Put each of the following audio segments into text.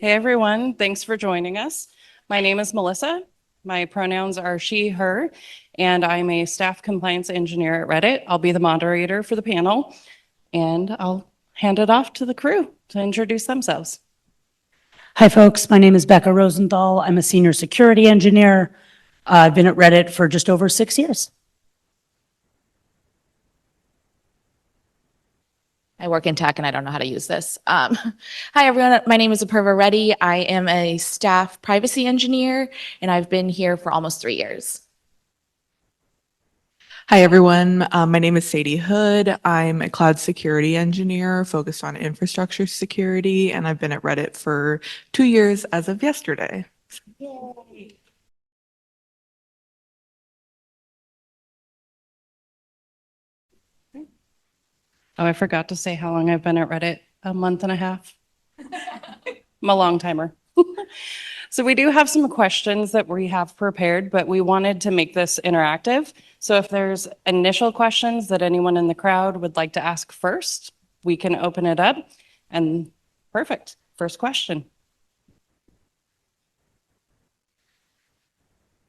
Hey everyone, thanks for joining us. My name is Melissa. My pronouns are she, her, and I'm a staff compliance engineer at Reddit. I'll be the moderator for the panel, and I'll hand it off to the crew to introduce themselves. Hi folks, my name is Becca Rosenthal. I'm a senior security engineer. I've been at Reddit for just over 6 years. I work in tech and I don't know how to use this. Hi everyone, my name is Apurva Reddy. I am a staff privacy engineer and I've been here for almost 3 years. Hi everyone, my name is Sadie Hood. I'm a cloud security engineer focused on infrastructure security, and I've been at Reddit for 2 years as of yesterday. Yay. Oh, I forgot to say how long I've been at Reddit. A month and a half. I'm a long timer. So we do have some questions that we have prepared, but we wanted to make this interactive. So if there's initial questions that anyone in the crowd would like to ask first, we can open it up. And perfect. First question.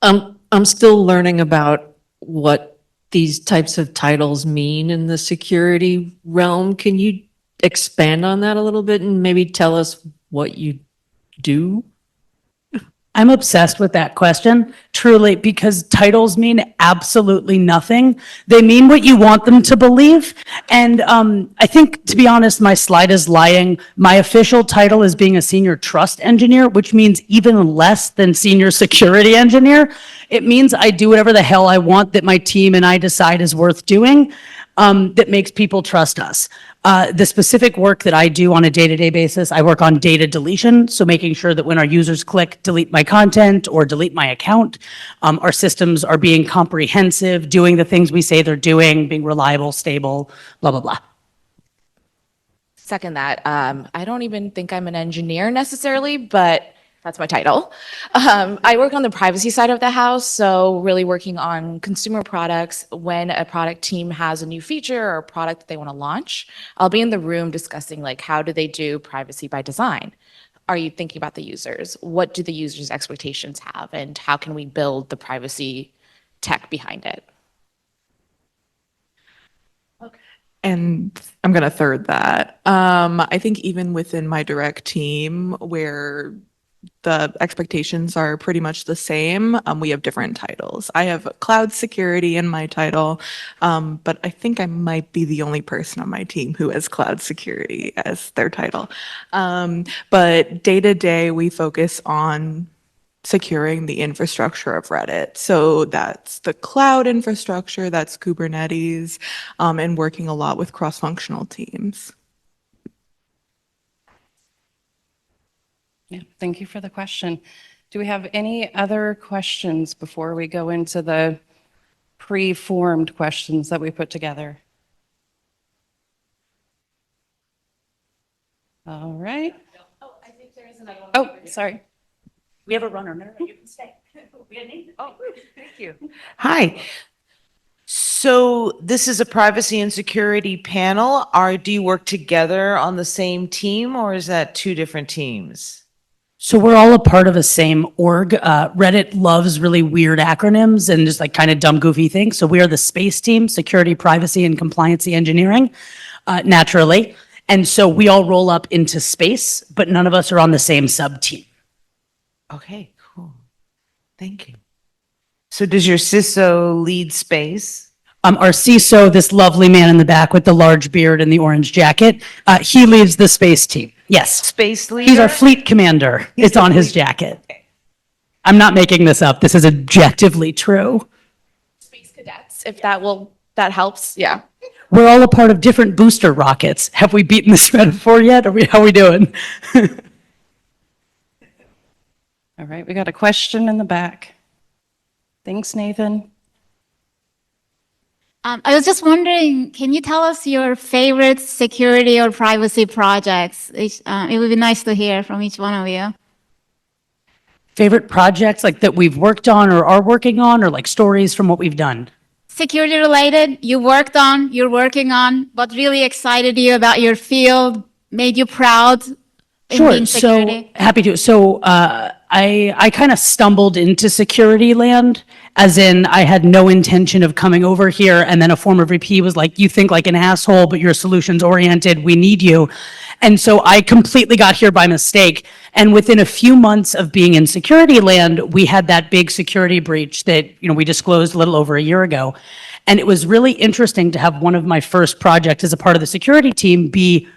I'm still learning about what these types of titles mean in the security realm. Can you expand on that a little bit and maybe tell us what you do? I'm obsessed with that question, truly, because titles mean absolutely nothing. They mean what you want them to believe. And I think, to be honest, my slide is lying. My official title is being a senior trust engineer, which means even less than senior security engineer. It means I do whatever the hell I want that my team and I decide is worth doing. That makes people trust us. The specific work that I do on a day-to-day basis, I work on data deletion, so making sure that when our users click delete my content or delete my account, our systems are being comprehensive, doing the things we say they're doing, being reliable, stable, blah, blah, blah. Second that, I don't even think I'm an engineer necessarily, but that's my title. I work on the privacy side of the house, so really working on consumer products. When a product team has a new feature or a product that they want to launch, I'll be in the room discussing like how do they do privacy by design? Are you thinking about the users? What do the users' expectations have? And how can we build the privacy tech behind it? And I'm going to third that. I think even within my direct team, where the expectations are pretty much the same, we have different titles. I have cloud security in my title, but I think I might be the only person on my team who has cloud security as their title. But day to day, we focus on securing the infrastructure of Reddit. So that's the cloud infrastructure, that's Kubernetes, and working a lot with cross-functional teams. Yeah, thank you for the question. Do we have any other questions before we go into the pre-formed questions that we put together? All right. Oh, I think there is another one. Oh, sorry. We have a runner. No, you can stay. We had Nathan. Oh, thank you. Hi. So this is a privacy and security panel. Do you work together on the same team, or is that two different teams? So we're all a part of a same org. Reddit loves really weird acronyms and just like kind of dumb, goofy things. So we are the space team, security, privacy, and compliancy engineering, naturally. And so we all roll up into space, but none of us are on the same sub-team. Okay, cool. Thank you. So does your CISO lead space? Our CISO, this lovely man in the back with the large beard and the orange jacket, he leads the space team. Yes. Space leader? He's our fleet commander. It's on his jacket. Okay. I'm not making this up. This is objectively true. Space cadets, if that helps. Yeah. We're all a part of different booster rockets. Have we beaten this metaphor yet? How are we doing? All right, we got a question in the back. Thanks, Nathan. I was just wondering, can you tell us your favorite security or privacy projects? It would be nice to hear from each one of you. Favorite projects like that we've worked on or are working on, or like stories from what we've done? Security related, you worked on, you're working on, what really excited you about your field, made you proud? in Sure. being So security? happy to. So I kind of stumbled into security land, as in I had no intention of coming over here, and then a former VP was like, "You think like an asshole, but you're solutions oriented. We need you." And so I completely got here by mistake. And within a few months of being in security land, we had that big security breach that we disclosed a little over a year ago. And it was really interesting to have one of my first projects as a part of the security team be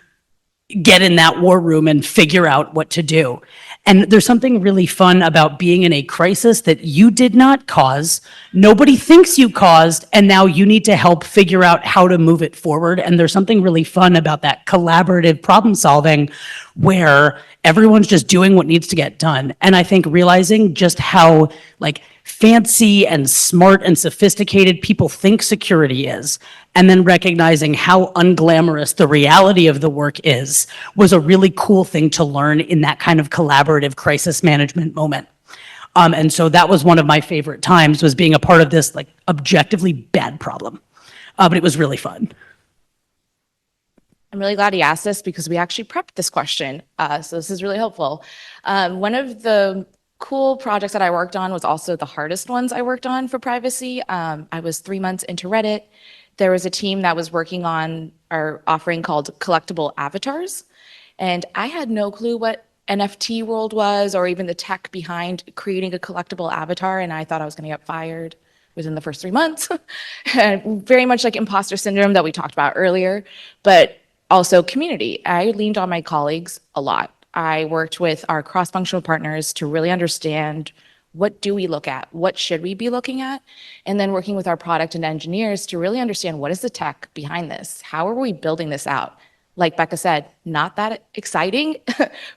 get in that war room and figure out what to do. And there's something really fun about being in a crisis that you did not cause, nobody thinks you caused, and now you need to help figure out how to move it forward. And there's something really fun about that collaborative problem solving where everyone's just doing what needs to get done. And I think realizing just how like fancy and smart and sophisticated people think security is, and then recognizing how unglamorous the reality of the work is, was a really cool thing to learn in that kind of collaborative crisis management moment. And so that was one of my favorite times, was being a part of this like objectively bad problem. But it was really fun. I'm really glad you asked this because we actually prepped this question. So this is really helpful. One of the cool projects that I worked on was also the hardest ones I worked on for privacy. I was 3 months into Reddit. There was a team that was working on our offering called collectible avatars. And I had no clue what NFT world was or even the tech behind creating a collectible avatar. And I thought I was going to get fired within the first 3 months. And very much like imposter syndrome that we talked about earlier, but also community. I leaned on my colleagues a lot. I worked with our cross-functional partners to really understand what do we look at, what should we be looking at, and then working with our product and engineers to really understand what is the tech behind this, how are we building this out. Like Becca said, not that exciting,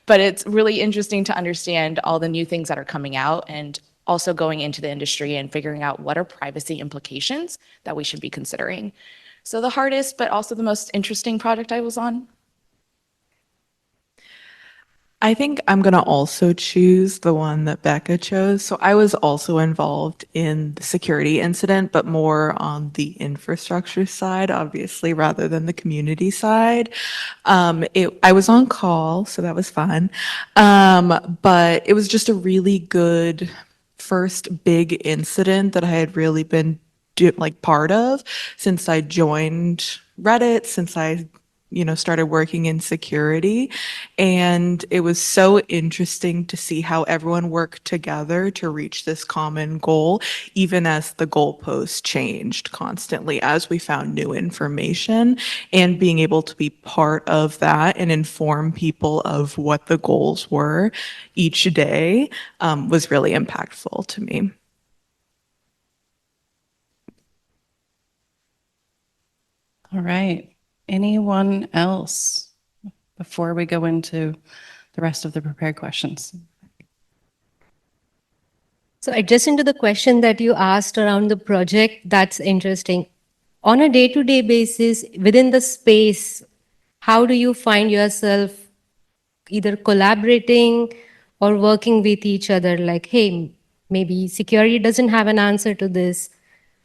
but it's really interesting to understand all the new things that are coming out and also going into the industry and figuring out what are privacy implications that we should be considering. So the hardest, but also the most interesting project I was on. I think I'm going to also choose the one that Becca chose. So I was also involved in the security incident, but more on the infrastructure side, obviously, rather than the community side. I was on call, so that was fun. But it was just a really good first big incident that I had really been part of since I joined Reddit, since I started working in security. And it was so interesting to see how everyone worked together to reach this common goal, even as the goalposts changed constantly as we found new information. And being able to be part of that and inform people of what the goals were each day was really impactful to me. All right. Anyone else before we go into the rest of the prepared questions? So adjacent to the question that you asked around the project, that's interesting. On a day-to-day basis, within the space, how do you find yourself either collaborating or working with each other? Like, hey, maybe security doesn't have an answer to this.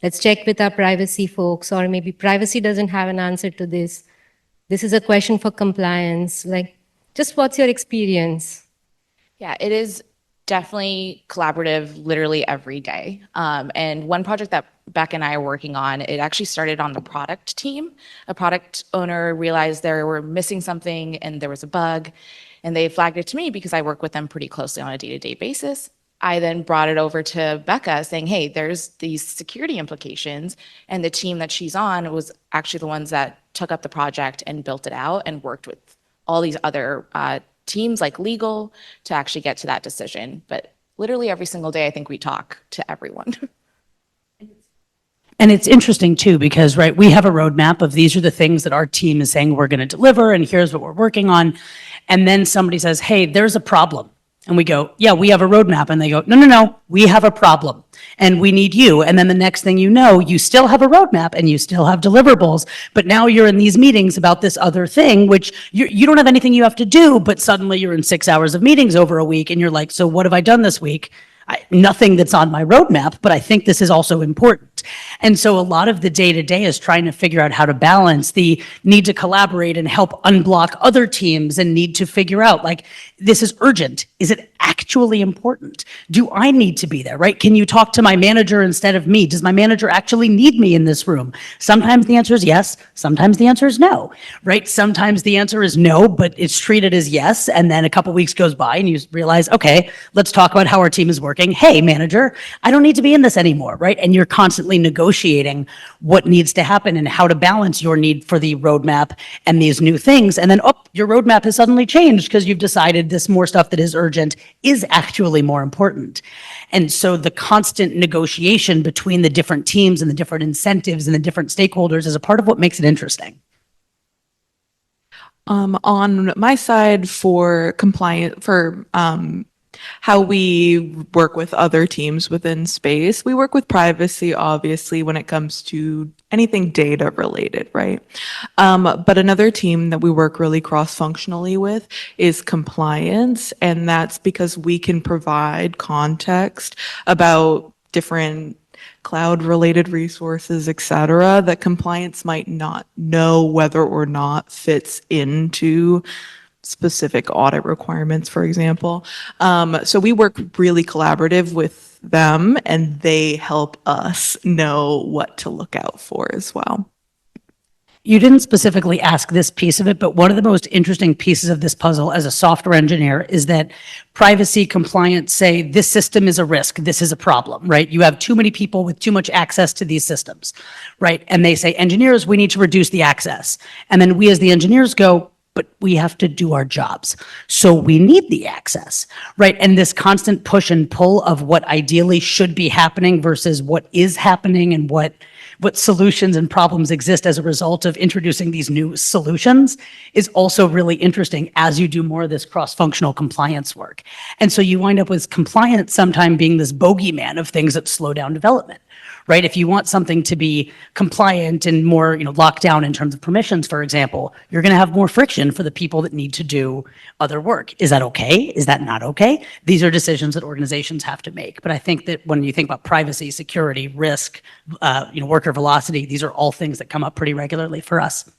Let's check with our privacy folks, or maybe privacy doesn't have an answer to this. This is a question for compliance. Like, just what's your experience? Yeah, it is definitely collaborative literally every day. And one project that Becca and I are working on, it actually started on the product team. A product owner realized they were missing something and there was a bug, and they flagged it to me because I work with them pretty closely on a day-to-day basis. I then brought it over to Becca saying, hey, there's these security implications. And the team that she's on was actually the ones that took up the project and built it out and worked with all these other teams like legal to actually get to that decision. But literally every single day, I think we talk to everyone. And it's interesting too, because, right, we have a roadmap of these are the things that our team is saying we're going to deliver, and here's what we're working on. And then somebody says, hey, there's a problem. And we go, yeah, we have a roadmap. And they go, no, we have a problem and we need you. And then the next thing you know, you still have a roadmap and you still have deliverables, but now you're in these meetings about this other thing, which you don't have anything you have to do, but suddenly you're in 6 hours of meetings over a week and you're like, so what have I done this week? nothing that's on my roadmap, but I think this is also important. And so a lot of the day-to-day is trying to figure out how to balance the need to collaborate and help unblock other teams and need to figure out, like, this is urgent. Is it actually important? Do I need to be there, right? Can you talk to my manager instead of me? Does my manager actually need me in this room? Sometimes the answer is yes. Sometimes the answer is no, right? Sometimes the answer is no, but it's treated as yes. And then a couple weeks goes by and you realize, okay, let's talk about how our team is working. Hey, manager, I don't need to be in this anymore, right? And you're constantly negotiating what needs to happen and how to balance your need for the roadmap and these new things. And then, oh, your roadmap has suddenly changed because you've decided this more stuff that is urgent is actually more important. And so the constant negotiation between the different teams and the different incentives and the different stakeholders is a part of what makes it interesting. On my side for how we work with other teams within space, we work with privacy, obviously, when it comes to anything data related, right? But another team that we work really cross-functionally with is compliance, and that's because we can provide context about different cloud-related resources, et cetera, that compliance might not know whether or not fits into specific audit requirements, for example. So we work really collaborative with them, and they help us know what to look out for as well. You didn't specifically ask this piece of it, but one of the most interesting pieces of this puzzle as a software engineer is that privacy compliance say this system is a risk, this is a problem, right? You have too many people with too much access to these systems, right? And they say, engineers, we need to reduce the access. And then we as the engineers go, but we have to do our jobs. So we need the access, right? And this constant push and pull of what ideally should be happening versus what is happening and what solutions and problems exist as a result of introducing these new solutions is also really interesting as you do more of this cross-functional compliance work. And so you wind up with compliance sometime being this bogeyman of things that slow down development, right? If you want something to be compliant and more, locked down in terms of permissions, for example, you're going to have more friction for the people that need to do other work. Is that okay? Is that not okay? These are decisions that organizations have to make. But I think that when you think about privacy, security, risk, worker velocity, these are all things that come up pretty regularly for us.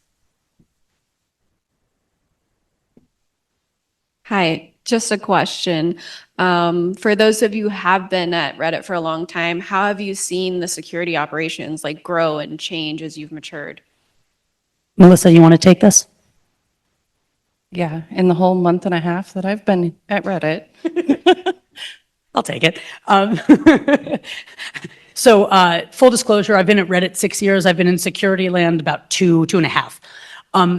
Hi, just a question. For those of you who have been at Reddit for a long time, how have you seen the security operations grow and change as you've matured? Melissa, you want to take this? Yeah, in the whole month and a half that I've been at Reddit. I'll take it. So full disclosure, I've been at Reddit 6 years. I've been in security land about two and a half.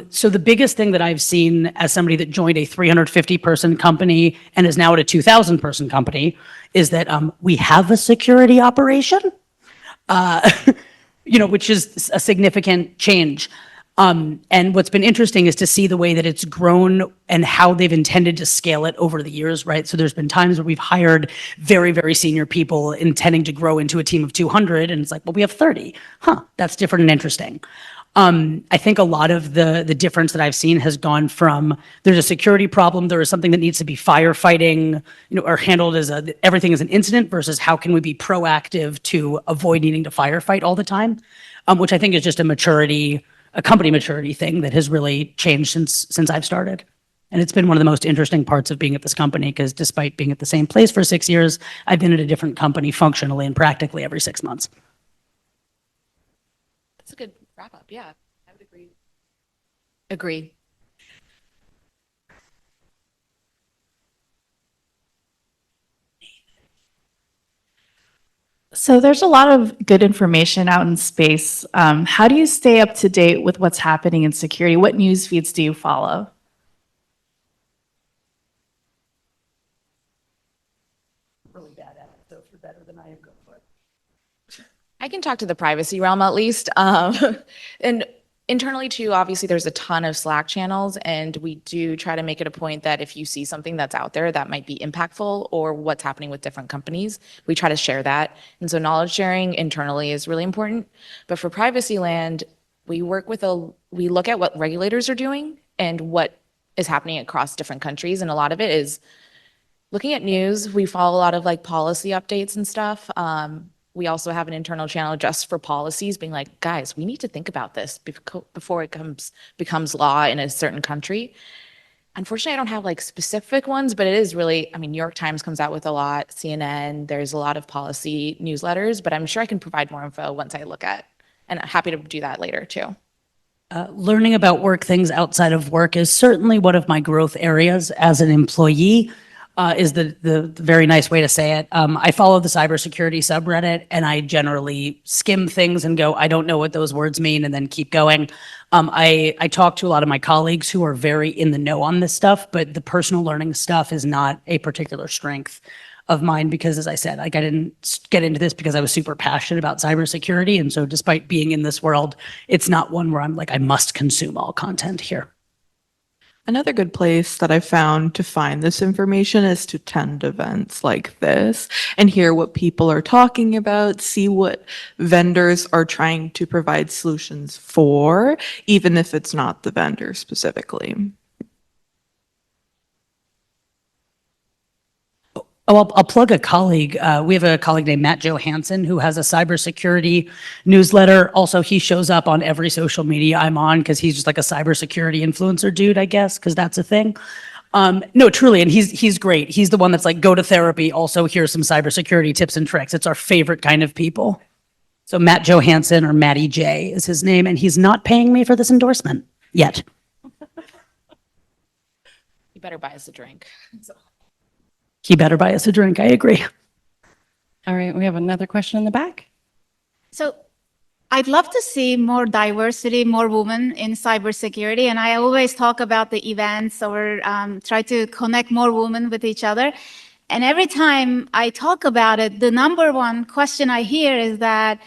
So the biggest thing that I've seen as somebody that joined a 350-person company and is now at a 2,000-person company is that we have a security operation, which is a significant change. And what's been interesting is to see the way that it's grown and how they've intended to scale it over the years, right? So there's been times where we've hired very, very senior people intending to grow into a team of 200, and it's like, well, we have 30. That's different and interesting. I think a lot of the difference that I've seen has gone from there's a security problem, there is something that needs to be firefighting, or handled as everything is an incident versus how can we be proactive to avoid needing to firefight all the time, which I think is just a company maturity thing that has really changed since I've started. And it's been one of the most interesting parts of being at this company because despite being at the same place for 6 years, I've been at a different company functionally and practically every 6 months. That's a good wrap up. Yeah, I would agree. Agree. So there's a lot of good information out in space. How do you stay up to date with what's happening in security? What news feeds do you follow? Really bad at it, so if you're better than I am, go for it. I can talk to the privacy realm at least. And internally too, obviously there's a ton of Slack channels, and we do try to make it a point that if you see something that's out there that might be impactful or what's happening with different companies, we try to share that. And so knowledge sharing internally is really important. But for privacy land, we look at what regulators are doing and what is happening across different countries. And a lot of it is looking at news, we follow a lot of like policy updates and stuff. We also have an internal channel just for policies, being like, guys, we need to think about this before it becomes law in a certain country. Unfortunately, I don't have like specific ones, but it is really, I mean, New York Times comes out with a lot, CNN, there's a lot of policy newsletters, but I'm sure I can provide more info once I look at, and I'm happy to do that later too. Learning about work things outside of work is certainly one of my growth areas as an employee, is the very nice way to say it. I follow the cybersecurity subreddit, and I generally skim things and go, I don't know what those words mean, and then keep going. I talk to a lot of my colleagues who are very in the know on this stuff, but the personal learning stuff is not a particular strength of mine because, as I said, like I didn't get into this because I was super passionate about cybersecurity. And so despite being in this world, it's not one where I'm like, I must consume all content here. Another good place that I've found to find this information is to attend events like this and hear what people are talking about, see what vendors are trying to provide solutions for, even if it's not the vendor specifically. Oh, I'll plug a colleague. We have a colleague named Matt Johansson who has a cybersecurity newsletter. Also, he shows up on every social media I'm on because he's just like a cybersecurity influencer dude, I guess, because that's a thing. No, truly, and he's great. He's the one that's like, go to therapy. Also, here's some cybersecurity tips and tricks. It's our favorite kind of people. So Matt Johansson, or Matty J is his name, and he's not paying me for this endorsement yet. You better buy us a drink. He better buy us a drink. I agree. All right, we have another question in the back. So I'd love to see more diversity, more women in cybersecurity. And I always talk about the events or try to connect more women with each other. And every time I talk about it, the number one question I hear is that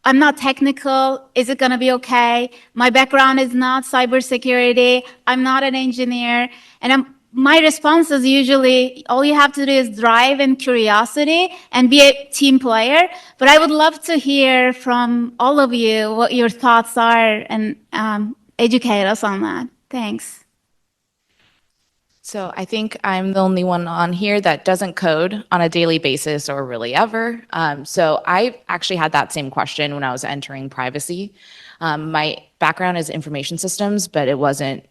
I'm not technical. Is it going to be okay? My background is not cybersecurity. I'm not an engineer. And my response is usually, all you have to do is drive and curiosity and be a team player. But I would love to hear from all of you what your thoughts are and educate us on that. Thanks. So I think I'm the only one on here that doesn't code on a daily basis or really ever. So I actually had that same question when I was entering privacy. My background is information systems, but it wasn't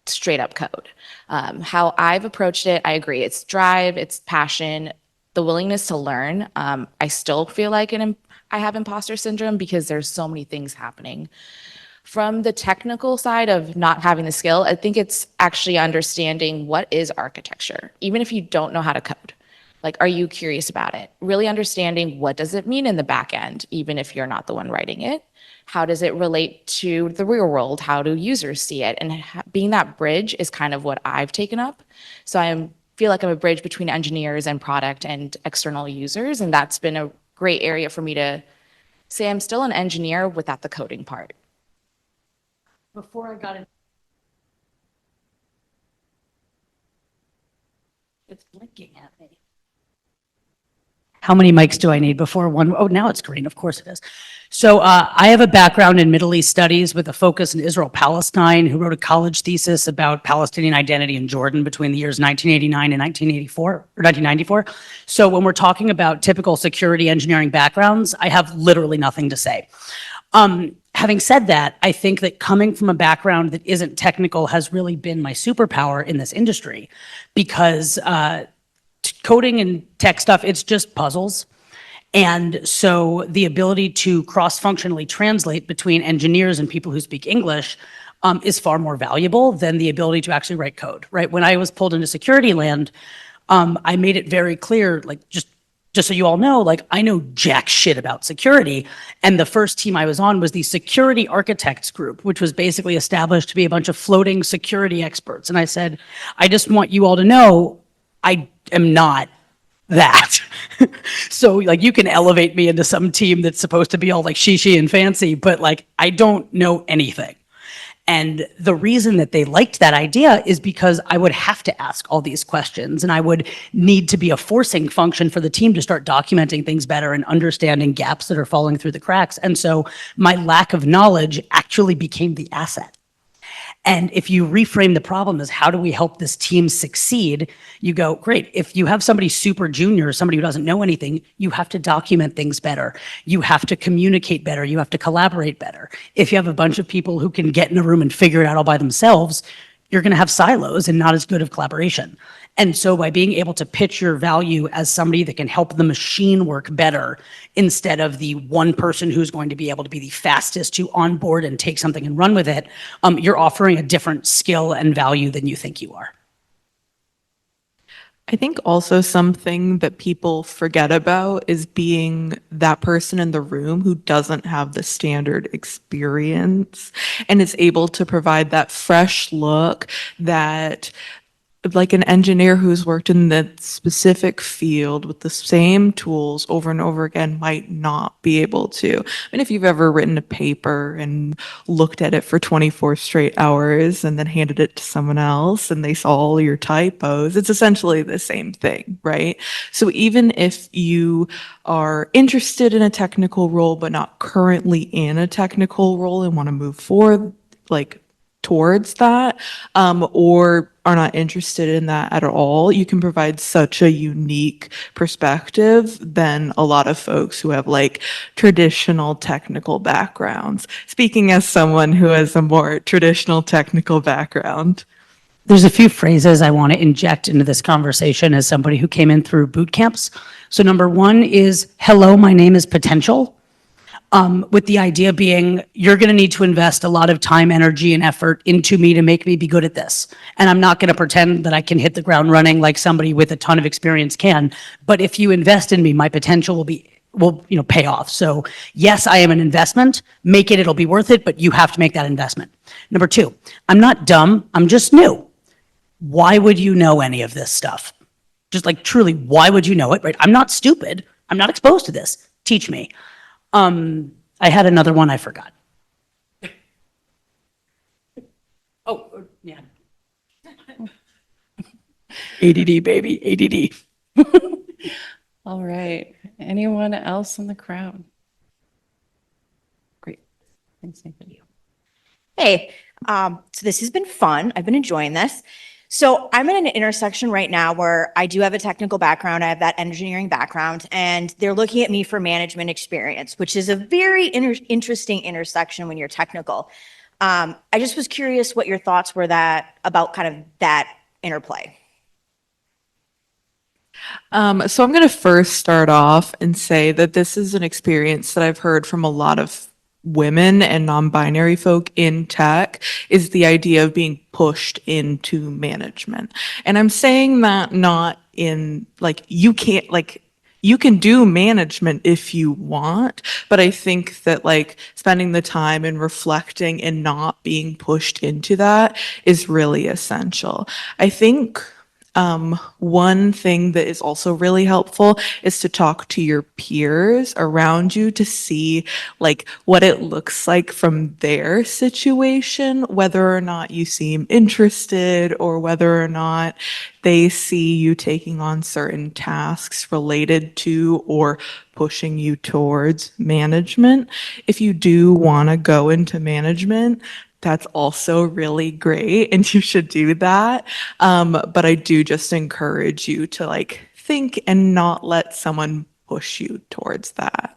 straight up code. How I've approached it, I agree. It's drive, it's passion, the willingness to learn. I still feel like I have imposter syndrome because there's so many things happening. From the technical side of not having the skill, I think it's actually understanding what is architecture, even if you don't know how to code. Like, are you curious about it? Really understanding what does it mean in the back end, even if you're not the one writing it? How does it relate to the real world? How do users see it? And being that bridge is kind of what I've taken up. So I feel like I'm a bridge between engineers and product and external users. And that's been a great area for me to say I'm still an engineer without the coding part. Before I got in, it's blinking at me. How many mics do I need before one? Oh, now it's green. Of course it is. So I have a background in Middle East studies with a focus in Israel-Palestine, who wrote a college thesis about Palestinian identity in Jordan between the years 1989 and 1984 or 1994. So when we're talking about typical security engineering backgrounds, I have literally nothing to say. Having said that, I think that coming from a background that isn't technical has really been my superpower in this industry, because coding and tech stuff, it's just puzzles. And so the ability to cross-functionally translate between engineers and people who speak English is far more valuable than the ability to actually write code, right? When I was pulled into security land, I made it very clear, like, just so you all know, like, I know jack shit about security. And the first team I was on was the Security Architects Group, which was basically established to be a bunch of floating security experts. And I said, I just want you all to know I am not that. So like, you can elevate me into some team that's supposed to be all like she and fancy, but like, I don't know anything. And the reason that they liked that idea is because I would have to ask all these questions, and I would need to be a forcing function for the team to start documenting things better and understanding gaps that are falling through the cracks. And so my lack of knowledge actually became the asset. And if you reframe the problem as how do we help this team succeed, you go, great. If you have somebody super junior, somebody who doesn't know anything, you have to document things better. You have to communicate better. You have to collaborate better. If you have a bunch of people who can get in a room and figure it out all by themselves, you're going to have silos and not as good of collaboration. And so by being able to pitch your value as somebody that can help the machine work better instead of the one person who's going to be able to be the fastest to onboard and take something and run with it, you're offering a different skill and value than you think you are. I think also something that people forget about is being that person in the room who doesn't have the standard experience and is able to provide that fresh look that like an engineer who's worked in that specific field with the same tools over and over again might not be able to. I mean, if you've ever written a paper and looked at it for 24 straight hours and then handed it to someone else and they saw all your typos, it's essentially the same thing, right? So even if you are interested in a technical role but not currently in a technical role and want to move forward, like towards that, or are not interested in that at all, you can provide such a unique perspective than a lot of folks who have like traditional technical backgrounds. Speaking as someone who has a more traditional technical background. There's a few phrases I want to inject into this conversation as somebody who came in through boot camps. So number one is, hello, my name is potential. With the idea being, you're going to need to invest a lot of time, energy, and effort into me to make me be good at this. And I'm not going to pretend that I can hit the ground running like somebody with a ton of experience can. But if you invest in me, my potential will pay off. So yes, I am an investment. Make it, it'll be worth it, but you have to make that investment. Number two, I'm not dumb. I'm just new. Why would you know any of this stuff? Just like truly, why would you know it, right? I'm not stupid. I'm not exposed to this. Teach me. I had another one I forgot. Oh, yeah. ADD, baby, ADD. All right. Anyone else in the crowd? Great. Thanks, Nathan. Hey, so this has been fun. I've been enjoying this. So I'm in an intersection right now where I do have a technical background. I have that engineering background, and they're looking at me for management experience, which is a very interesting intersection when you're technical. I just was curious what your thoughts were about kind of that interplay. So I'm going to first start off and say that this is an experience that I've heard from a lot of women and non-binary folk in tech, is the idea of being pushed into management. And I'm saying that not in like, you can't, like, you can do management if you want, but I think that like spending the time and reflecting and not being pushed into that is really essential. I think one thing that is also really helpful is to talk to your peers around you to see like what it looks like from their situation, whether or not you seem interested or whether or not they see you taking on certain tasks related to or pushing you towards management. If you do want to go into management, that's also really great and you should do that. But I do just encourage you to like think and not let someone push you towards that.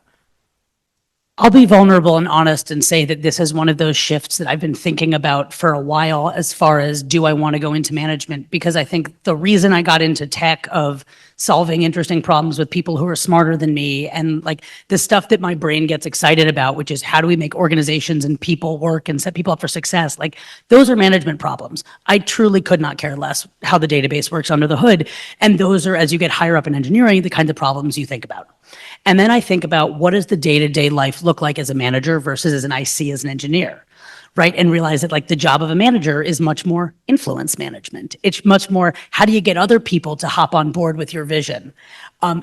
I'll be vulnerable and honest and say that this is one of those shifts that I've been thinking about for a while as far as do I want to go into management? Because I think the reason I got into tech of solving interesting problems with people who are smarter than me and like the stuff that my brain gets excited about, which is how do we make organizations and people work and set people up for success? Like those are management problems. I truly could not care less how the database works under the hood. And those are, as you get higher up in engineering, the kinds of problems you think about. And then I think about what does the day-to-day life look like as a manager versus as an IC as an engineer, right? And realize that like the job of a manager is much more influence management. It's much more, how do you get other people to hop on board with your vision?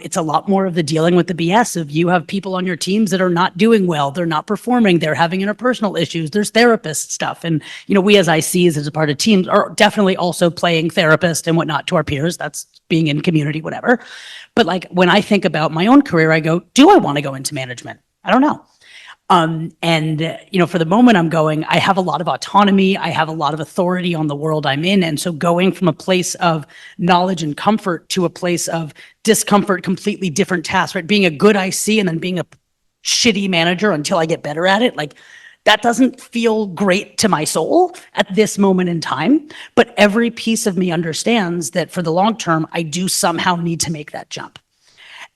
It's a lot more of the dealing with the BS of you have people on your teams that are not doing well. They're not performing. They're having interpersonal issues. There's therapist stuff. And, you know, we as ICs, as a part of teams, are definitely also playing therapist and whatnot to our peers. That's being in community, whatever. But like when I think about my own career, I go, do I want to go into management? I don't know. For the moment I'm going, I have a lot of autonomy. I have a lot of authority on the world I'm in. And so going from a place of knowledge and comfort to a place of discomfort, completely different tasks, right? Being a good IC and then being a shitty manager until I get better at it. Like that doesn't feel great to my soul at this moment in time. But every piece of me understands that for the long term, I do somehow need to make that jump.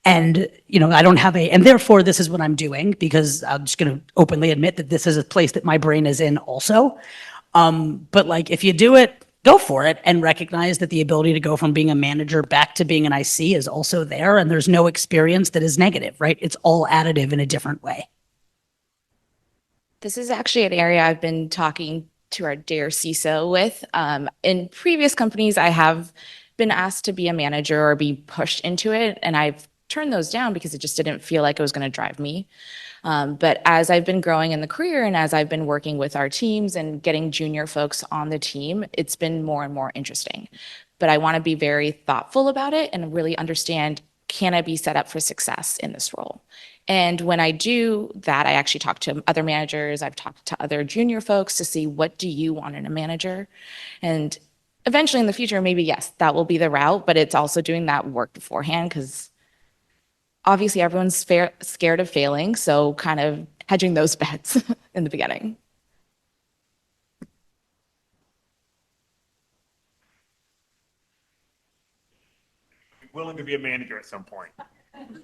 And, I don't have and therefore this is what I'm doing because I'm just going to openly admit that this is a place that my brain is in also. But like, if you do it, go for it and recognize that the ability to go from being a manager back to being an IC is also there. And there's no experience that is negative, right? It's all additive in a different way. This is actually an area I've been talking to our dear CISO with. In previous companies, I have been asked to be a manager or be pushed into it, and I've turned those down because it just didn't feel like it was going to drive me. But as I've been growing in the career and as I've been working with our teams and getting junior folks on the team, it's been more and more interesting. But I want to be very thoughtful about it and really understand, can I be set up for success in this role? And when I do that, I actually talk to other managers. I've talked to other junior folks to see, what do you want in a manager? And eventually in the future, maybe, yes, that will be the route, but it's also doing that work beforehand because obviously everyone's scared of failing. So kind of hedging those bets in the beginning. Willing to be a manager at some point.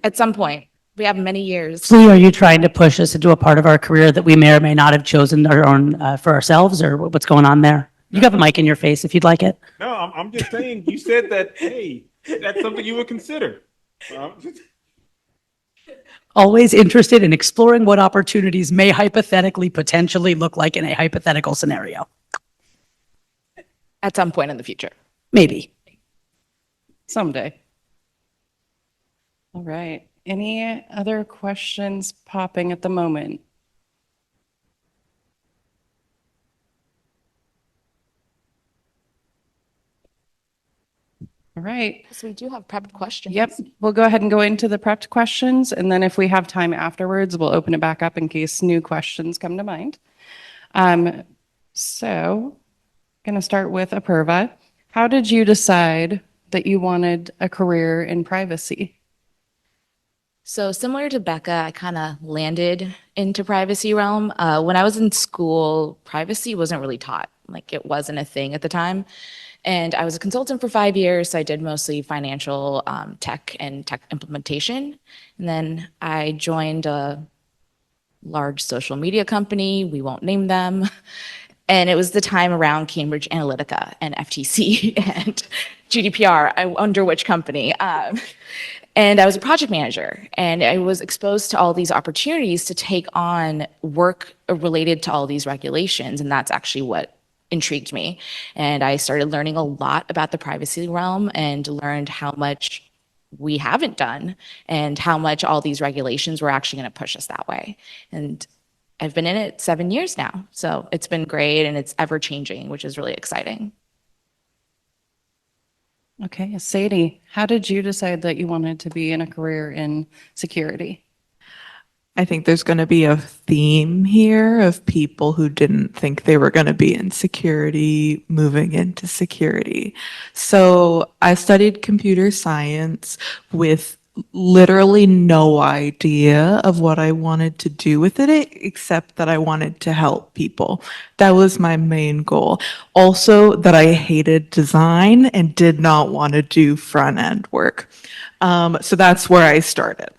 At some point. We have many years. Lee, are you trying to push us into a part of our career that we may or may not have chosen our own for ourselves, or what's going on there? You have a mic in your face if you'd like it. No, I'm just saying, you said that, hey, that's something you would consider. Always interested in exploring what opportunities may hypothetically potentially look like in a hypothetical scenario. At some point in the future. Maybe. Someday. All right. Any other questions popping at the moment? All right. So we do have prepped questions. Yep. We'll go ahead and go into the prepped questions. And then if we have time afterwards, we'll open it back up in case new questions come to mind. So going to start with Apurva. How did you decide that you wanted a career in privacy? So similar to Becca, I kind of landed into privacy realm. When I was in school, privacy wasn't really taught. Like it wasn't a thing at the time. And I was a consultant for 5 years. So I did mostly financial tech and tech implementation. And then I joined a large social media company. We won't name them. And it was the time around Cambridge Analytica and FTC and GDPR. I wonder which company. And I was a project manager, and I was exposed to all these opportunities to take on work related to all these regulations. And that's actually what intrigued me. And I started learning a lot about the privacy realm and learned how much we haven't done and how much all these regulations were actually going to push us that way. And I've been in it 7 years now. So it's been great, and it's ever changing, which is really exciting. Okay, Sadie, how did you decide that you wanted to be in a career in security? I think there's going to be a theme here of people who didn't think they were going to be in security moving into security. So I studied computer science with literally no idea of what I wanted to do with it, except that I wanted to help people. That was my main goal. Also, that I hated design and did not want to do front end work. So that's where I started.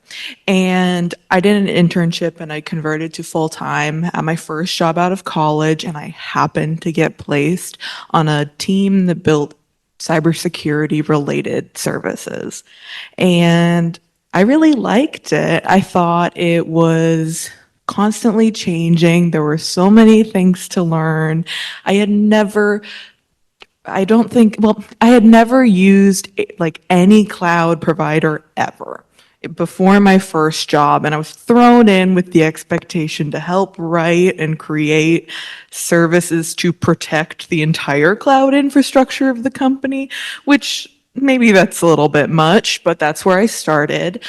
And I did an internship and I converted to full time at my first job out of college. And I happened to get placed on a team that built cybersecurity related services. And I really liked it. I thought it was constantly changing. There were so many things to learn. I had never used like any cloud provider ever before my first job, and I was thrown in with the expectation to help write and create services to protect the entire cloud infrastructure of the company, which maybe that's a little bit much, but that's where I started.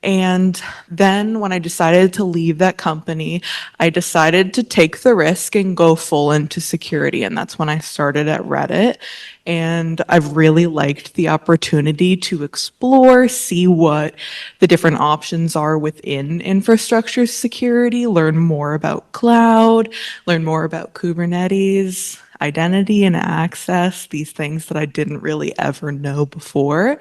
And then when I decided to leave that company, I decided to take the risk and go full into security. And that's when I started at Reddit. And I've really liked the opportunity to explore, see what the different options are within infrastructure security, learn more about cloud, learn more about Kubernetes, identity and access, these things that I didn't really ever know before.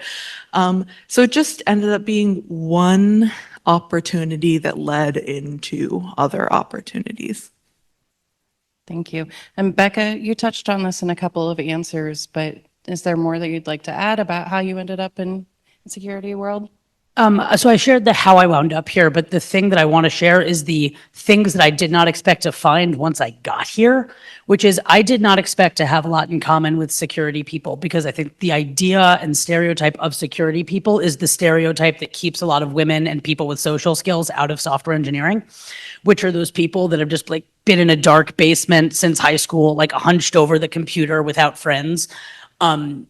So it just ended up being one opportunity that led into other opportunities. Thank you. And Becca, you touched on this in a couple of answers, but is there more that you'd like to add about how you ended up in the security world? So I shared the how I wound up here, but the thing that I want to share is the things that I did not expect to find once I got here, which is I did not expect to have a lot in common with security people, because I think the idea and stereotype of security people is the stereotype that keeps a lot of women and people with social skills out of software engineering, which are those people that have just like been in a dark basement since high school, like hunched over the computer without friends.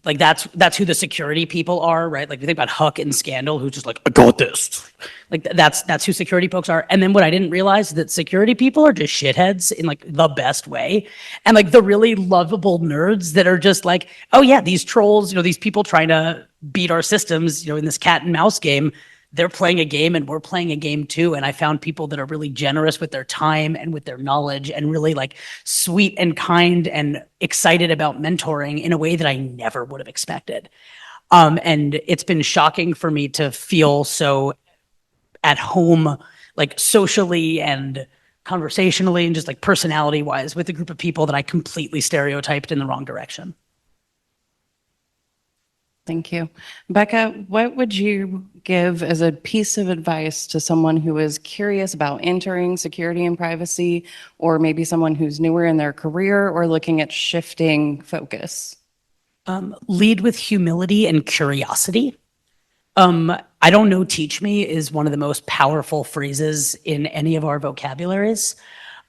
Like that's who the security people are, right? Like you think about Huck and Scandal, who's just like, I got this. Like that's who security folks are. And then what I didn't realize is that security people are just shitheads in like the best way. And like the really lovable nerds that are just like, oh yeah, these trolls, these people trying to beat our systems, in this cat and mouse game, they're playing a game and we're playing a game too. And I found people that are really generous with their time and with their knowledge and really like sweet and kind and excited about mentoring in a way that I never would have expected. And it's been shocking for me to feel so at home, like socially and conversationally and just like personality wise with a group of people that I completely stereotyped in the wrong direction. Thank you. Becca, what would you give as a piece of advice to someone who is curious about entering security and privacy, or maybe someone who's newer in their career or looking at shifting focus? Lead with humility and curiosity. I don't know, teach me is one of the most powerful phrases in any of our vocabularies.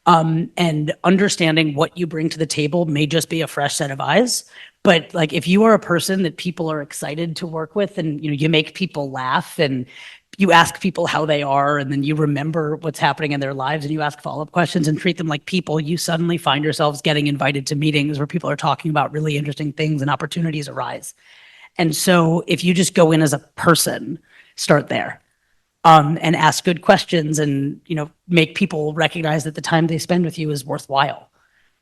And understanding what you bring to the table may just be a fresh set of eyes. But like, if you are a person that people are excited to work with and, you make people laugh and you ask people how they are, and then you remember what's happening in their lives and you ask follow-up questions and treat them like people, you suddenly find yourselves getting invited to meetings where people are talking about really interesting things and opportunities arise. And so if you just go in as a person, start there. And ask good questions and, make people recognize that the time they spend with you is worthwhile,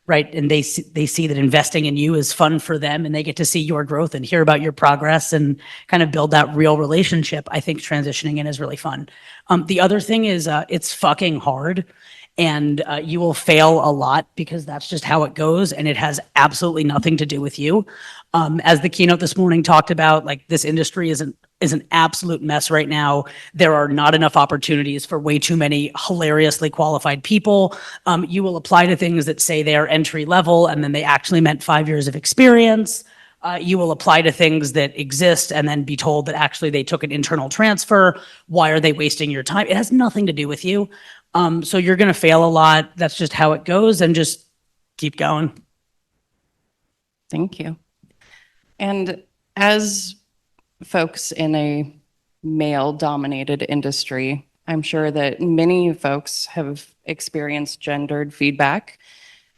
right? And they see that investing in you is fun for them and they get to see your growth and hear about your progress and kind of build that real relationship. I think transitioning in is really fun. The other thing is it's fucking hard. And you will fail a lot because that's just how it goes. And it has absolutely nothing to do with you. As the keynote this morning talked about, like this industry is an absolute mess right now. There are not enough opportunities for way too many hilariously qualified people. You will apply to things that say they are entry level and then they actually meant 5 years of experience. You will apply to things that exist and then be told that actually they took an internal transfer. Why are they wasting your time? It has nothing to do with you. So you're going to fail a lot. That's just how it goes, and just keep going. Thank you. And as folks in a male-dominated industry, I'm sure that many folks have experienced gendered feedback.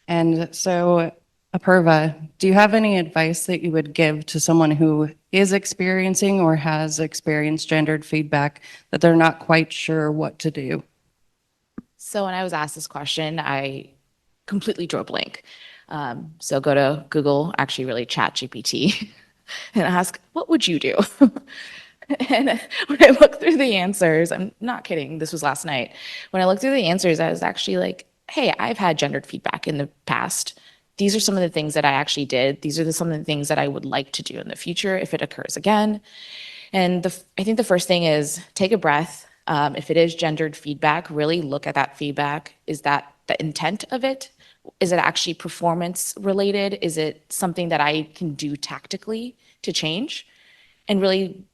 And so, Apurva, do you have any advice that you would give to someone who is experiencing or has experienced gendered feedback that they're not quite sure what to do? So when I was asked this question, I completely drew a blank. So go to Google, actually really ChatGPT, and ask, what would you do? And when I looked through the answers, I'm not kidding, this was last night. When I looked through the answers, I was actually like, hey, I've had gendered feedback in the past. These are some of the things that I actually did. These are some of the things that I would like to do in the future if it occurs again. And I think the first thing is take a breath. If it is gendered feedback, really look at that feedback. Is that the intent of it? Is it actually performance related? Is it something that I can do tactically to change? And really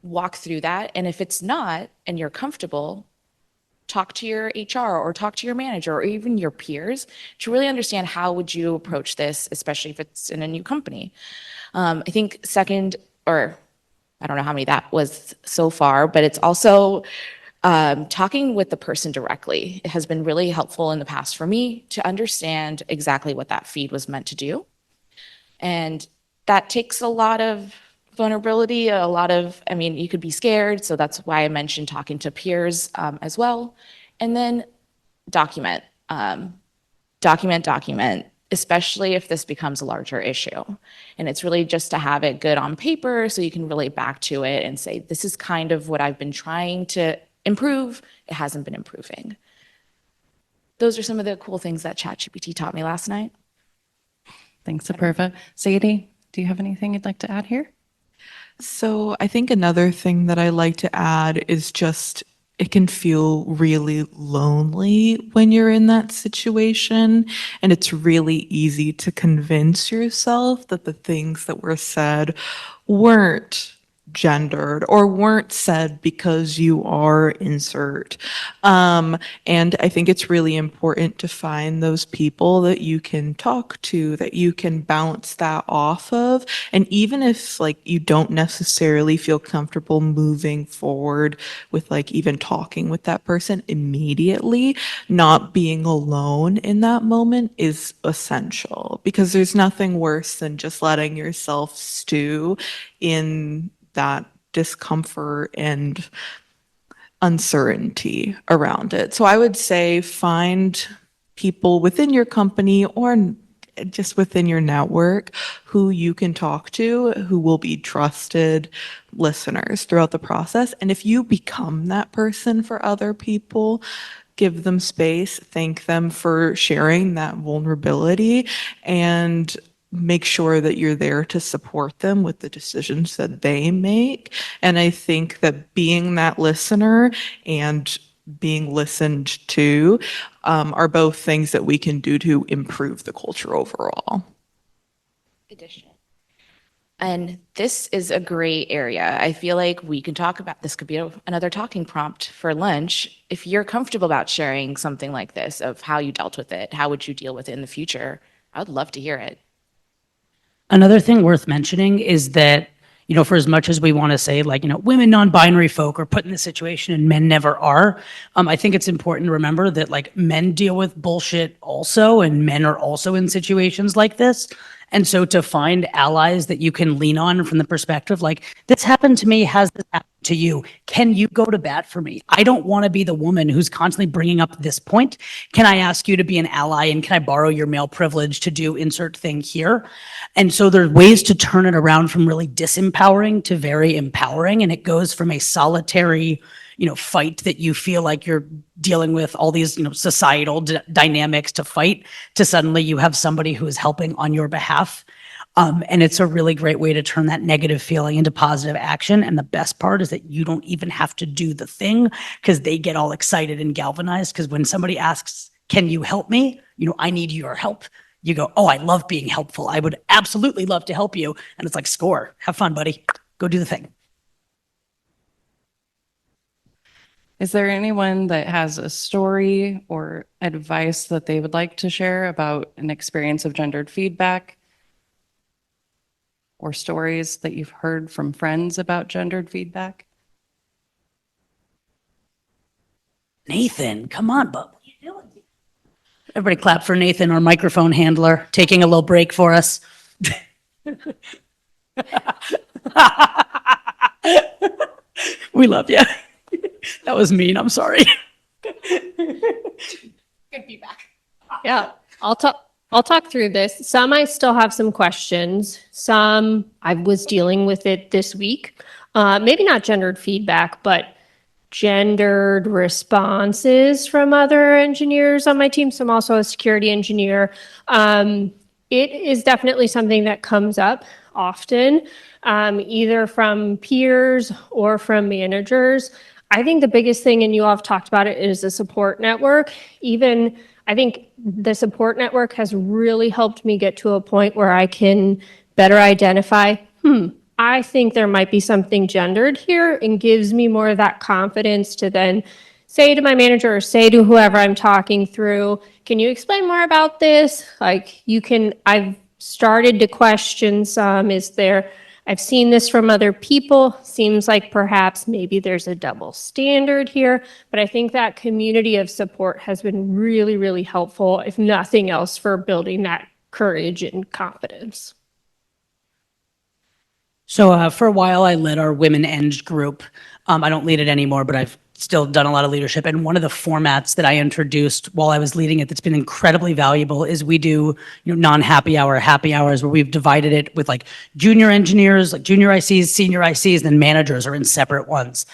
walk through that. And if it's not, and you're comfortable, talk to your HR or talk to your manager or even your peers to really understand how would you approach this, especially if it's in a new company. I think second, or I don't know how many that was so far, but it's also talking with the person directly. It has been really helpful in the past for me to understand exactly what that feed was meant to do. And that takes a lot of vulnerability, I mean, you could be scared. So that's why I mentioned talking to peers as well. And then document, document, especially if this becomes a larger issue. And it's really just to have it good on paper so you can relate back to it and say, this is kind of what I've been trying to improve. It hasn't been improving. Those are some of the cool things that ChatGPT taught me last night. Thanks, Apurva. Sadie, do you have anything you'd like to add here? So I think another thing that I like to add is just it can feel really lonely when you're in that situation. And it's really easy to convince yourself that the things that were said weren't gendered or weren't said because you are insert. And I think it's really important to find those people that you can talk to, that you can bounce that off of. And even if like you don't necessarily feel comfortable moving forward with like even talking with that person immediately, not being alone in that moment is essential, because there's nothing worse than just letting yourself stew in that discomfort and uncertainty around it. So I would say find people within your company or just within your network who you can talk to, who will be trusted listeners throughout the process. And if you become that person for other people, give them space, thank them for sharing that vulnerability, and make sure that you're there to support them with the decisions that they make. And I think that being that listener and being listened to are both things that we can do to improve the culture overall. Addition. And this is a gray area. I feel like we can talk about this, could be another talking prompt for lunch. If you're comfortable about sharing something like this, of how you dealt with it, how would you deal with it in the future? I would love to hear it. Another thing worth mentioning is that, for as much as we want to say, like, women, non-binary folk are put in this situation and men never are, I think it's important to remember that, like, men deal with bullshit also, and men are also in situations like this. And so to find allies that you can lean on from the perspective, like, this happened to me, has this happened to you? Can you go to bat for me? I don't want to be the woman who's constantly bringing up this point. Can I ask you to be an ally, and can I borrow your male privilege to do insert thing here? And so there's ways to turn it around from really disempowering to very empowering. And it goes from a solitary, fight that you feel like you're dealing with all these, societal dynamics to fight, to suddenly you have somebody who is helping on your behalf. And it's a really great way to turn that negative feeling into positive action. And the best part is that you don't even have to do the thing, because they get all excited and galvanized. Because when somebody asks, can you help me? I need your help. You go, oh, I love being helpful. I would absolutely love to help you. And it's like, score, have fun, buddy. Go do the thing. Is there anyone that has a story or advice that they would like to share about an experience of gendered feedback? Or stories that you've heard from friends about gendered feedback? Nathan, come on, bub. What are you doing? Everybody clap for Nathan, our microphone handler, taking a little break for us. We love you. That was mean. I'm sorry. Good feedback. Yeah, I'll talk through this. Some I still have some questions. Some I was dealing with it this week. Maybe not gendered feedback, but gendered responses from other engineers on my team. So I'm also a security engineer. It is definitely something that comes up often, either from peers or from managers. I think the biggest thing, and you all have talked about it, is the support network. Even I think the support network has really helped me get to a point where I can better identify, I think there might be something gendered here, and gives me more of that confidence to then say to my manager or say to whoever I'm talking through, can you explain more about this? Like, I've started to question some, is there I've seen this from other people. Seems like perhaps maybe there's a double standard here, but I think that community of support has been really, really helpful, if nothing else, for building that courage and confidence. So for a while, I led our Women Eng group. I don't lead it anymore, but I've still done a lot of leadership. And one of the formats that I introduced while I was leading it that's been incredibly valuable is we do non-happy hour, happy hours, where we've divided it with like junior engineers, like junior ICs, senior ICs, and then managers are in separate ones.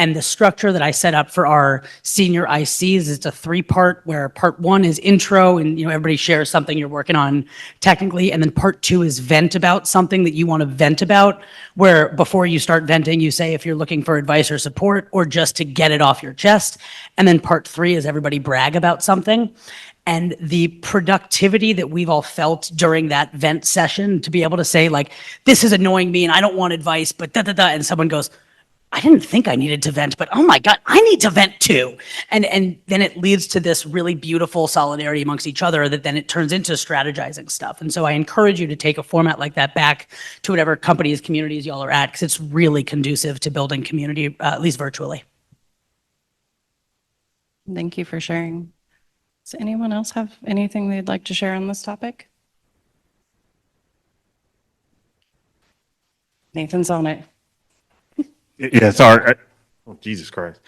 And the structure that I set up for our senior ICs is it's a 3-part where part 1 is intro and everybody shares something you're working on technically, and then part 2 is vent about something that you want to vent about, where before you start venting you say if you're looking for advice or support or just to get it off your chest, and then part 3 is everybody brag about something. And the productivity that we've all felt during that vent session to be able to say like, this is annoying me and I don't want advice, but and someone goes, I didn't think I needed to vent, but oh my God, I need to vent too. And then it leads to this really beautiful solidarity amongst each other that then it turns into strategizing stuff. And so I encourage you to take a format like that back to whatever companies, communities y'all are at, because it's really conducive to building community, at least virtually. Thank you for sharing. Does anyone else have anything they'd like to share on this topic? Nathan's on it. Yeah, sorry. Oh, Jesus Christ.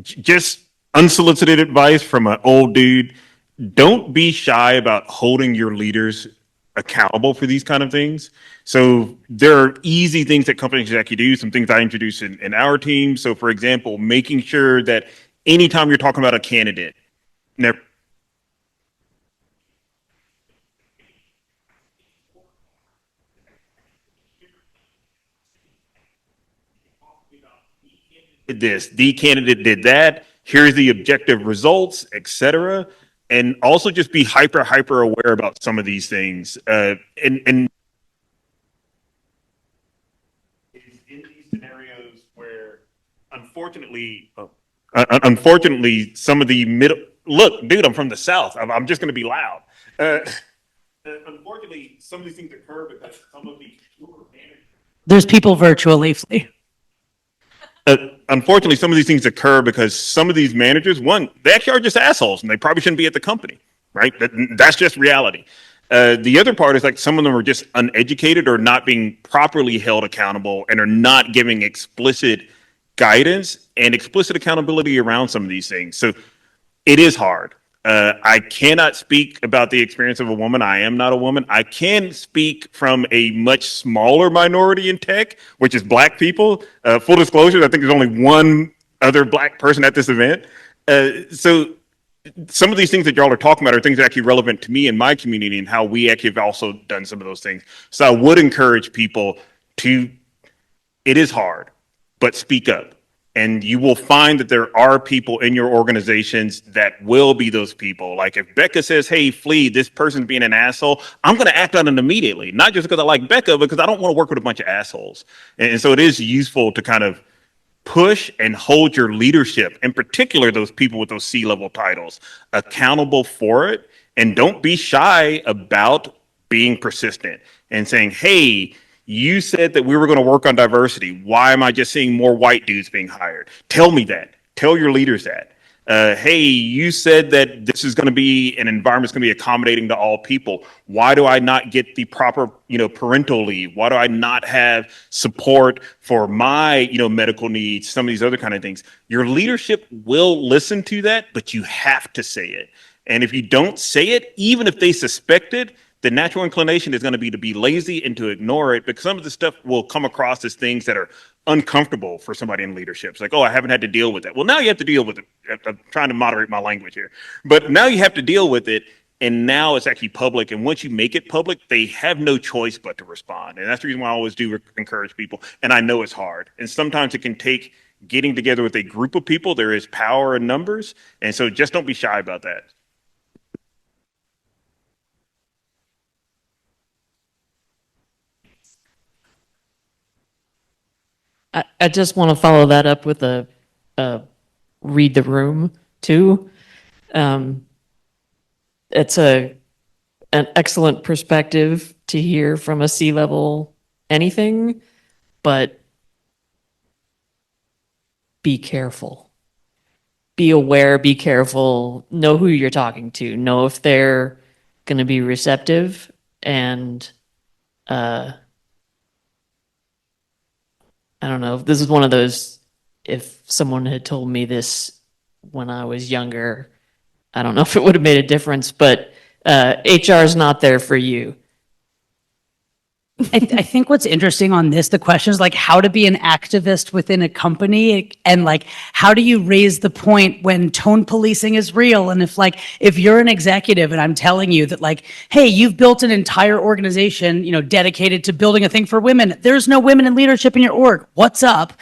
Just unsolicited advice from an old dude. Don't be shy about holding your leaders accountable for these kind of things. So there are easy things that companies can actually do, some things I introduced in our team. So for example, making sure that anytime you're talking about a candidate, never did this, the candidate did that, here's the objective results, etc. And also just be hyper aware about some of these things. And in these scenarios where unfortunately some of the look, dude, I'm from the South. I'm just going to be loud. Unfortunately, some of these things occur because some of the There's people virtually. unfortunately, some of these things occur because some of these managers, one, they actually are just assholes and they probably shouldn't be at the company, right? That's just reality. The other part is like some of them are just uneducated or not being properly held accountable and are not giving explicit guidance and explicit accountability around some of these things. So it is hard. I cannot speak about the experience of a woman. I am not a woman. I can speak from a much smaller minority in tech, which is Black people. Full disclosure, I think there's only one other Black person at this event. So some of these things that y'all are talking about are things that are actually relevant to me and my community and how we actually have also done some of those things. So I would encourage people to, it is hard, but speak up. And you will find that there are people in your organizations that will be those people. Like if Becca says, hey, Flea, this person's being an asshole, I'm going to act on it immediately. Not just because I like Becca, because I don't want to work with a bunch of assholes. And so it is useful to kind of push and hold your leadership, in particular, those people with those C-level titles, accountable for it. And don't be shy about being persistent and saying, hey, you said that we were going to work on diversity. Why am I just seeing more white dudes being hired? Tell me that. Tell your leaders that. Hey, you said that this is going to be an environment that's going to be accommodating to all people. Why do I not get the proper, parental leave? Why do I not have support for my, medical needs? Some of these other kind of things. Your leadership will listen to that, but you have to say it. And if you don't say it, even if they suspect it, the natural inclination is going to be lazy and to ignore it, because some of the stuff will come across as things that are uncomfortable for somebody in leadership. It's like, oh, I haven't had to deal with that. Well, now you have to deal with it. I'm trying to moderate my language here, but now you have to deal with it. And now it's actually public. And once you make it public, they have no choice but to respond. And that's the reason why I always do encourage people. And I know it's hard. And sometimes it can take getting together with a group of people. There is power in numbers. And so just don't be shy about that. I just want to follow that up with a read the room too. It's an excellent perspective to hear from a C-level anything, but be careful. Be aware, be careful, know who you're talking to, know if they're going to be receptive, and I don't know, this is one of those, if someone had told me this when I was younger, I don't know if it would have made a difference, but HR is not there for you. I think what's interesting on this, the question is like how to be an activist within a company and like how do you raise the point when tone policing is real? And if you're an executive and I'm telling you that like, hey, you've built an entire organization, dedicated to building a thing for women. There's no women in leadership in your org. What's up?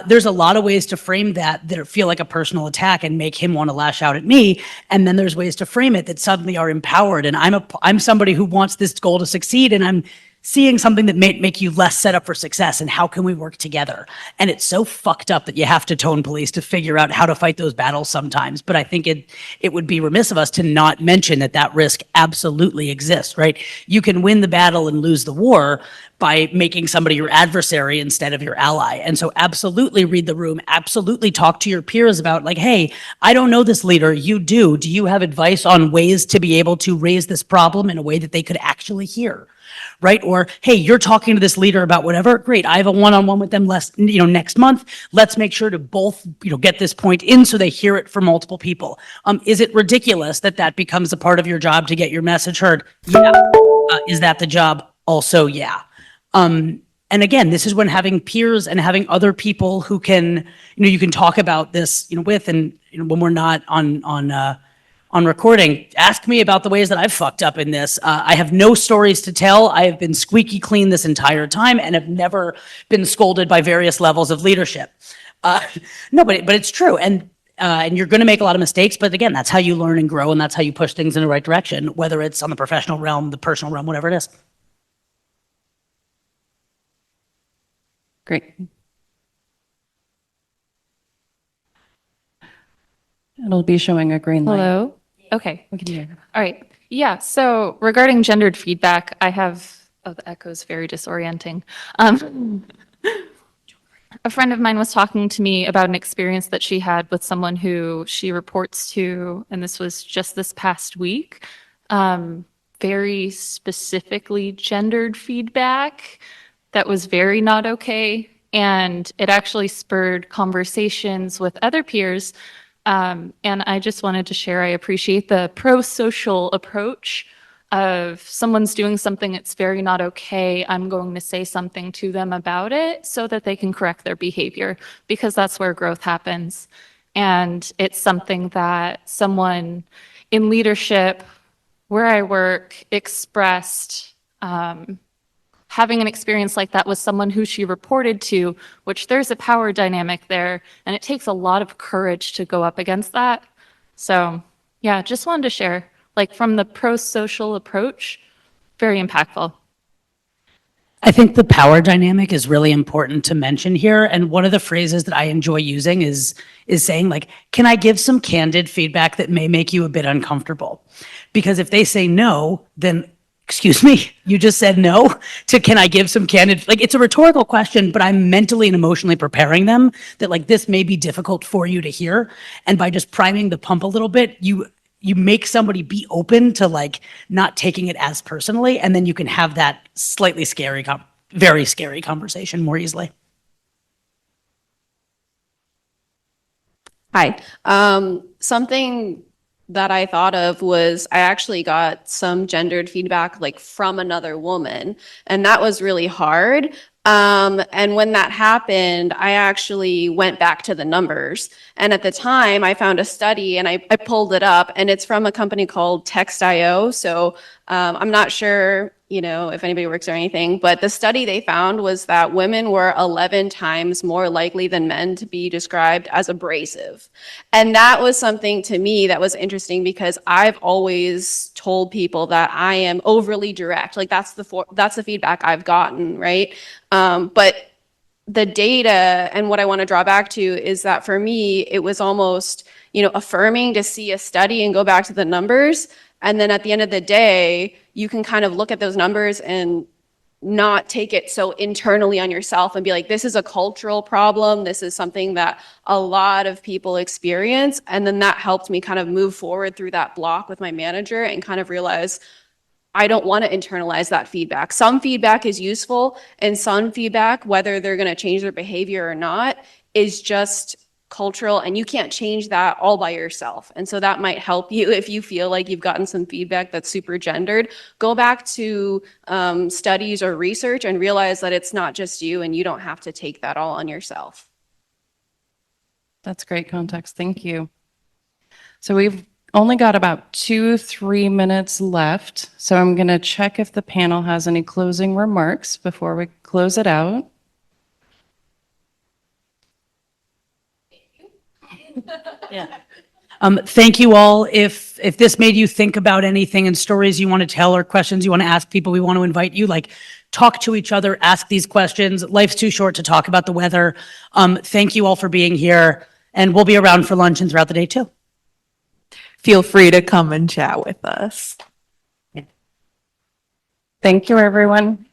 There's a lot of ways to frame that feel like a personal attack and make him want to lash out at me. And then there's ways to frame it that suddenly are empowered. And I'm somebody who wants this goal to succeed, and I'm seeing something that may make you less set up for success, and how can we work together? And it's so fucked up that you have to tone police to figure out how to fight those battles sometimes. But I think it would be remiss of us to not mention that risk absolutely exists, right? You can win the battle and lose the war by making somebody your adversary instead of your ally. And so absolutely read the room, absolutely talk to your peers about like, hey, I don't know this leader, you do. Do you have advice on ways to be able to raise this problem in a way that they could actually hear? Right? Or, hey, you're talking to this leader about whatever. Great. I have a one-on-one with them next month. Let's make sure to both, get this point in so they hear it from multiple people. Is it ridiculous that becomes a part of your job to get your message heard? Yeah. Is that the job? Also, yeah. And again, this is when having peers and having other people who can, you can talk about this, with, and when we're not on recording, ask me about the ways that I've fucked up in this. I have no stories to tell. I have been squeaky clean this entire time and have never been scolded by various levels of leadership. No, but it's true. And you're going to make a lot of mistakes. But again, that's how you learn and grow. And that's how you push things in the right direction, whether it's on the professional realm, the personal realm, whatever it is. Great. It'll be showing a green light. Hello? Okay. We can hear you. All right. Yeah. So regarding gendered feedback, the echo is very disorienting. A friend of mine was talking to me about an experience that she had with someone who she reports to, and this was just this past week, very specifically gendered feedback that was very not okay. And it actually spurred conversations with other peers. And I just wanted to share, I appreciate the pro-social approach of someone's doing something that's very not okay. I'm going to say something to them about it so that they can correct their behavior, because that's where growth happens. And it's something that someone in leadership where I work expressed, having an experience like that with someone who she reported to, which there's a power dynamic there, and it takes a lot of courage to go up against that. So yeah, just wanted to share, like from the pro-social approach, very impactful. I think the power dynamic is really important to mention here. And one of the phrases that I enjoy using is saying like, can I give some candid feedback that may make you a bit uncomfortable? Because if they say no, then excuse me, you just said no to can I give some candid, like it's a rhetorical question, but I'm mentally and emotionally preparing them that like this may be difficult for you to hear. And by just priming the pump a little bit, you make somebody be open to like not taking it as personally. And then you can have that slightly scary, very scary conversation more easily. Hi. Something that I thought of was I actually got some gendered feedback like from another woman, and that was really hard. And when that happened, I actually went back to the numbers. And at the time I found a study and I pulled it up, and it's from a company called Text.io. So I'm not sure, if anybody works or anything, but the study they found was that women were 11 times more likely than men to be described as abrasive. And that was something to me that was interesting, because I've always told people that I am overly direct. Like that's the feedback I've gotten, right? But the data and what I want to draw back to is that for me, it was almost, affirming to see a study and go back to the numbers. And then at the end of the day, you can kind of look at those numbers and not take it so internally on yourself and be like, this is a cultural problem. This is something that a lot of people experience. And then that helped me kind of move forward through that block with my manager and kind of realize I don't want to internalize that feedback. Some feedback is useful, and some feedback, whether they're going to change their behavior or not, is just cultural, and you can't change that all by yourself. And so that might help you if you feel like you've gotten some feedback that's super gendered. Go back to studies or research and realize that it's not just you, and you don't have to take that all on yourself. That's great context. Thank you. So we've only got about 2-3 minutes left. So I'm going to check if the panel has any closing remarks before we close it out. Thank you all. If this made you think about anything and stories you want to tell or questions you want to ask people, we want to invite you, like, talk to each other, ask these questions. Life's too short to talk about the weather. Thank you all for being here, and we'll be around for lunch and throughout the day too. Feel free to come and chat with us. Thank you, everyone.